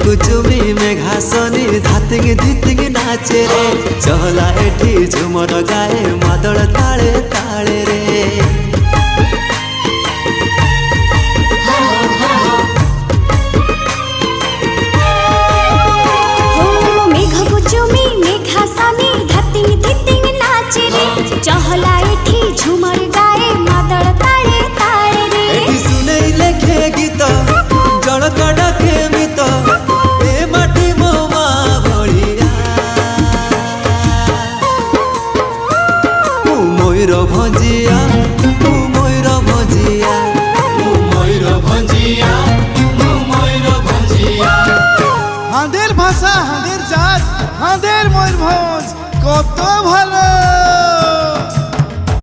মেঘকু চুমি মেঘাসনি ধাতিং ধিতিং নাচে রে চহলা এঠি ঝুমর গায়ে মাদল তালে তালে রে चहला एठी झुमर गाए मादल ताले ताले रे एठी सुनै लेखे गीत जड़क डके मित ए माटी मो मा भलिया मु मयूर भंजिया मु मयूर भंजिया मु मयूर भंजिया मु मयूर भंजिया हांदेर भाषा हांदेर जात हांदेर मयूरभंज कत भालो।